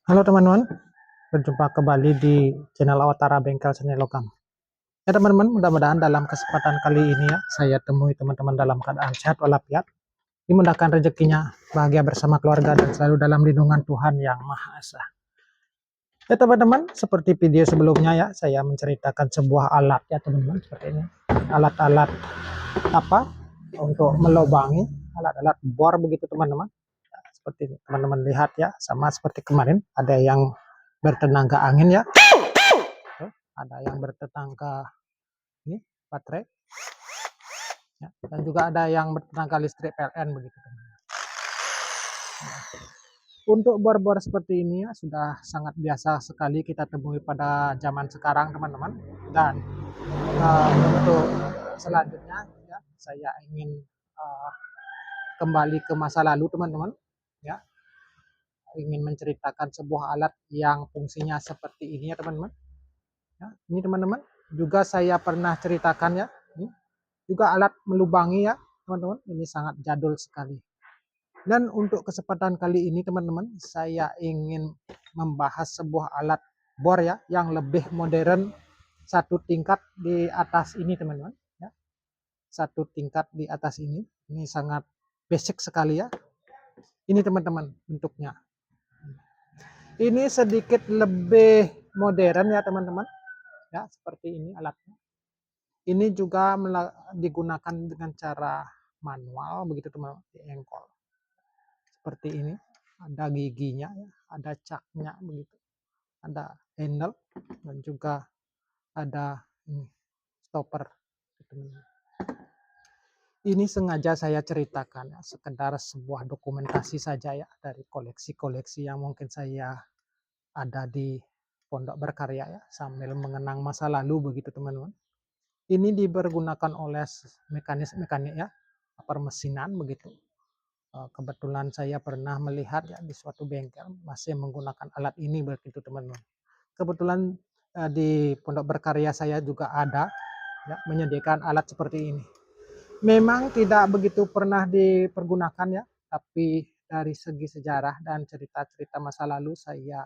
Halo teman-teman, berjumpa kembali di channel Awatara Bengkel Seni Logam. Ya teman-teman, mudah-mudahan dalam kesempatan kali ini ya, saya temui teman-teman dalam keadaan sehat walafiat, dimudahkan rezekinya, bahagia bersama keluarga dan selalu dalam lindungan Tuhan Yang Maha Esa. Ya teman-teman, seperti video sebelumnya ya, saya menceritakan sebuah alat ya teman-teman, seperti ini. Alat-alat apa untuk melubangi, alat-alat bor begitu teman-teman. Seperti teman-teman lihat ya, sama seperti kemarin, ada yang bertenaga angin ya, ada yang bertenaga ini baterai ya, dan juga ada yang bertenaga listrik PLN begitu teman-teman. Untuk bor-bor seperti ini ya sudah sangat biasa sekali kita temui pada zaman sekarang teman-teman. Dan untuk selanjutnya ya, saya ingin kembali ke masa lalu teman-teman ya, ingin menceritakan sebuah alat yang fungsinya seperti ini ya teman-teman ya. Ini teman-teman juga saya pernah ceritakan ya, ini juga alat melubangi ya teman-teman, ini sangat jadul sekali. Dan untuk kesempatan kali ini teman-teman, saya ingin membahas sebuah alat bor ya yang lebih modern, satu tingkat di atas ini teman-teman ya. Satu tingkat di atas ini sangat basic sekali ya. Ini teman-teman bentuknya. Ini sedikit lebih modern ya teman-teman. Ya, seperti ini alatnya. Ini juga digunakan dengan cara manual begitu teman-teman, di engkol. Seperti ini, ada giginya ya, ada caknya begitu. Ada handle dan juga ada ini stopper. Ini sengaja saya ceritakan ya, sekedar sebuah dokumentasi saja ya dari koleksi-koleksi yang mungkin saya ada di Pondok Berkarya ya, sambil mengenang masa lalu begitu teman-teman. Ini dipergunakan oleh mekanik ya, permesinan begitu. Kebetulan saya pernah melihat ya di suatu bengkel masih menggunakan alat ini begitu teman-teman. Kebetulan di Pondok Berkarya saya juga ada ya, menyediakan alat seperti ini. Memang tidak begitu pernah dipergunakan ya, tapi dari segi sejarah dan cerita-cerita masa lalu saya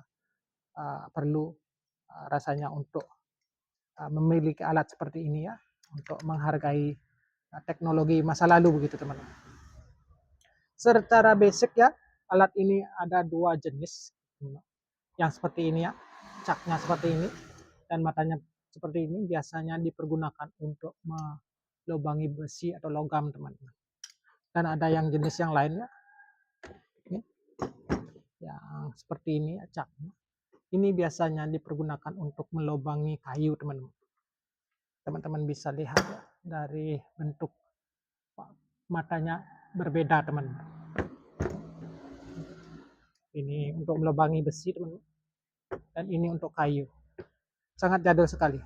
perlu rasanya untuk memiliki alat seperti ini ya, untuk menghargai teknologi masa lalu begitu teman-teman. Secara basic ya, alat ini ada dua jenis, yang seperti ini ya, caknya seperti ini dan matanya seperti ini, biasanya dipergunakan untuk melubangi besi atau logam teman-teman. Dan ada yang jenis yang lain ya, ini, yang seperti ini ya, caknya. Ini biasanya dipergunakan untuk melubangi kayu teman-teman. Teman-teman bisa lihat ya, dari bentuk matanya berbeda teman-teman. Ini untuk melubangi besi teman-teman, dan ini untuk kayu. Sangat jadul sekali.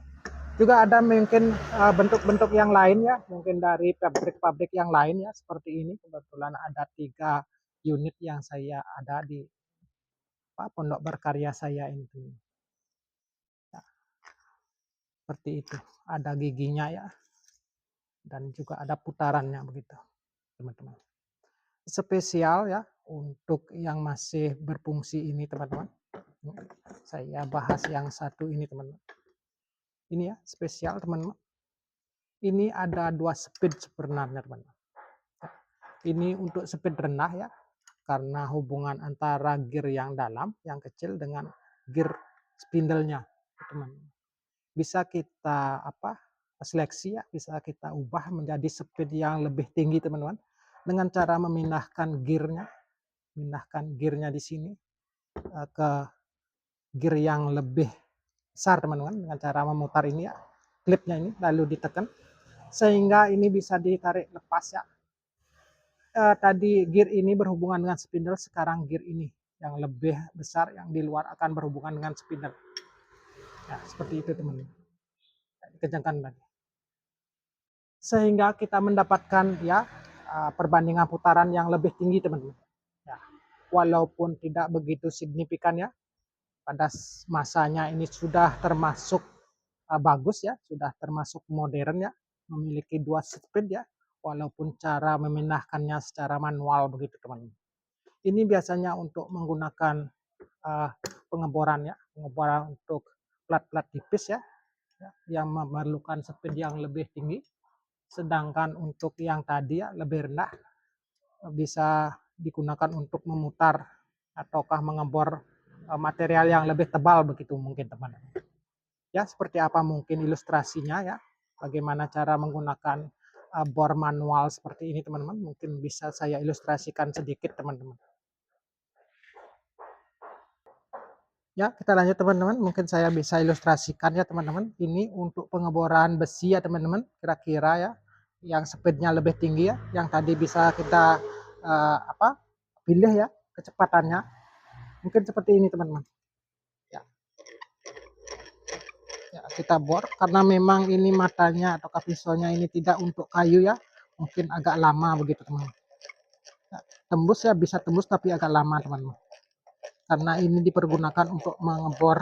Juga ada mungkin bentuk-bentuk yang lain ya, mungkin dari pabrik-pabrik yang lain ya, seperti ini. Kebetulan ada 3 unit yang saya ada di Pondok Berkarya saya ini. Ya, seperti itu. Ada giginya ya, dan juga ada putarannya begitu, teman-teman. Spesial ya untuk yang masih berfungsi ini teman-teman. Saya bahas yang satu ini teman-teman. Ini ya spesial teman-teman. Ini ada 2 speed sebenarnya teman-teman. Ini untuk speed rendah ya, karena hubungan antara gear yang dalam, yang kecil dengan gear spindle-nya teman-teman. Bisa kita seleksi ya, bisa kita ubah menjadi speed yang lebih tinggi teman-teman, dengan cara memindahkan gearnya di sini ke gear yang lebih besar teman-teman, dengan cara memutar ini ya, klipnya ini lalu ditekan sehingga ini bisa ditarik lepas ya. Tadi gear ini berhubungan dengan spindle, sekarang gear ini yang lebih besar yang di luar akan berhubungan dengan spindle. Ya, seperti itu teman-teman. Kencangkan tadi. Sehingga kita mendapatkan ya perbandingan putaran yang lebih tinggi teman-teman. Ya, walaupun tidak begitu signifikan ya, pada masanya ini sudah termasuk bagus ya, sudah termasuk modern ya, memiliki 2 speed ya, walaupun cara memindahkannya secara manual begitu teman-teman. Ini biasanya untuk menggunakan pengeboran ya, pengeboran untuk plat-plat tipis ya, yang memerlukan speed yang lebih tinggi. Sedangkan untuk yang tadi ya lebih rendah bisa digunakan untuk memutar ataukah mengebor material yang lebih tebal begitu mungkin teman-teman. Ya seperti apa mungkin ilustrasinya ya, bagaimana cara menggunakan bor manual seperti ini teman-teman, mungkin bisa saya ilustrasikan sedikit teman-teman. Ya, kita lanjut teman-teman. Mungkin saya bisa ilustrasikan ya teman-teman. Ini untuk pengeboran besi ya teman-teman. Kira-kira ya, yang speednya lebih tinggi ya. Yang tadi bisa kita pilih ya kecepatannya. Mungkin seperti ini teman-teman. Ya. Ya, kita bor karena memang ini matanya atau pisaunya ini tidak untuk kayu ya. Mungkin agak lama begitu teman-teman. Ya, tembus ya bisa tembus tapi agak lama teman-teman. Karena ini dipergunakan untuk mengebor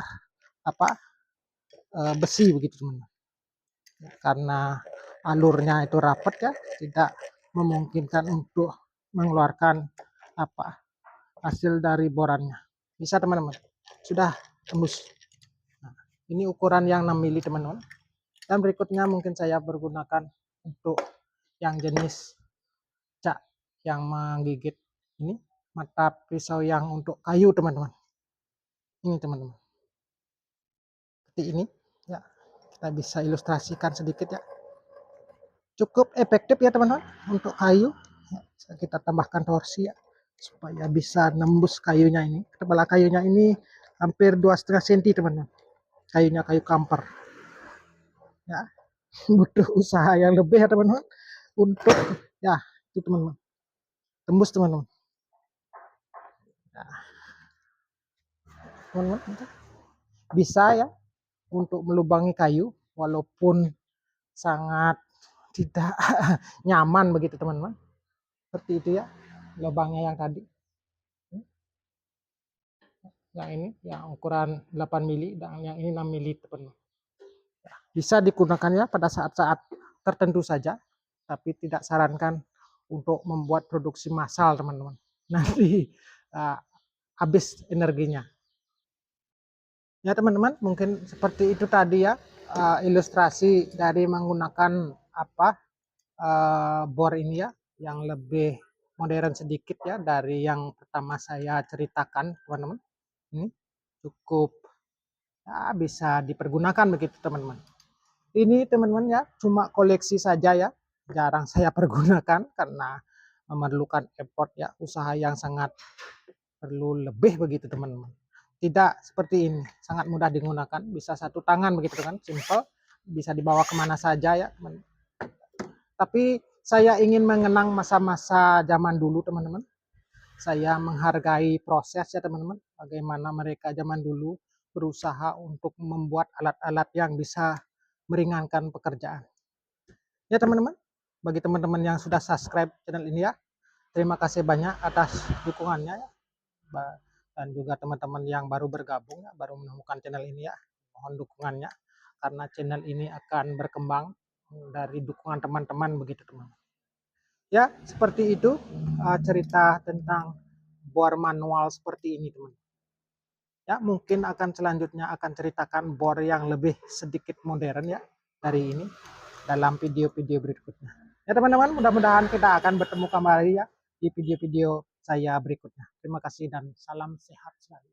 besi begitu teman-teman. Karena alurnya itu rapat ya, tidak memungkinkan untuk mengeluarkan hasil dari borannya. Bisa teman-teman, sudah tembus. Nah, ini ukuran yang 6 mili teman-teman. Dan berikutnya mungkin saya bergunakan untuk yang jenis cak yang menggigit ini, mata pisau yang untuk kayu teman-teman. Ini teman-teman. Seperti ini ya, kita bisa ilustrasikan sedikit ya. Cukup efektif ya teman-teman untuk kayu. Ya, kita tambahkan torsi ya supaya bisa nembus kayunya ini. Ketebalan kayunya ini hampir 2,5 cm teman-teman. Kayunya kayu kamper. Ya, butuh usaha yang lebih ya teman-teman untuk ya itu teman-teman. Tembus teman-teman. Ya. Teman-teman bisa ya untuk melubangi kayu walaupun sangat tidak nyaman begitu teman-teman. Seperti itu ya lubangnya yang tadi. Yang ini yang ukuran 8 mili dan yang ini 6 mili teman-teman. Bisa digunakan ya pada saat-saat tertentu saja, tapi tidak sarankan untuk membuat produksi massal teman-teman. Nanti habis energinya. Ya teman-teman, mungkin seperti itu tadi ya ilustrasi dari menggunakan bor ini ya, yang lebih modern sedikit ya dari yang pertama saya ceritakan teman-teman. Ini cukup ya, bisa dipergunakan begitu teman-teman. Ini teman-teman ya cuma koleksi saja ya, jarang saya pergunakan karena memerlukan effort ya, usaha yang sangat perlu lebih begitu teman-teman. Tidak seperti ini, sangat mudah digunakan, bisa satu tangan begitu kan, simple, bisa dibawa kemana saja ya teman. Tapi saya ingin mengenang masa-masa zaman dulu teman-teman. Saya menghargai proses ya teman-teman, bagaimana mereka zaman dulu berusaha untuk membuat alat-alat yang bisa meringankan pekerjaan. Ya teman-teman, bagi teman-teman yang sudah subscribe channel ini ya, terima kasih banyak atas dukungannya ya. Dan juga teman-teman yang baru bergabung ya, baru menemukan channel ini ya, mohon dukungannya karena channel ini akan berkembang dari dukungan teman-teman begitu teman-teman. Ya, seperti itu cerita tentang bor manual seperti ini teman. Ya, mungkin akan selanjutnya akan ceritakan bor yang lebih sedikit modern ya dari ini dalam video-video berikutnya. Ya teman-teman, mudah-mudahan kita akan bertemu kembali ya di video-video saya berikutnya. Terima kasih dan salam sehat selalu.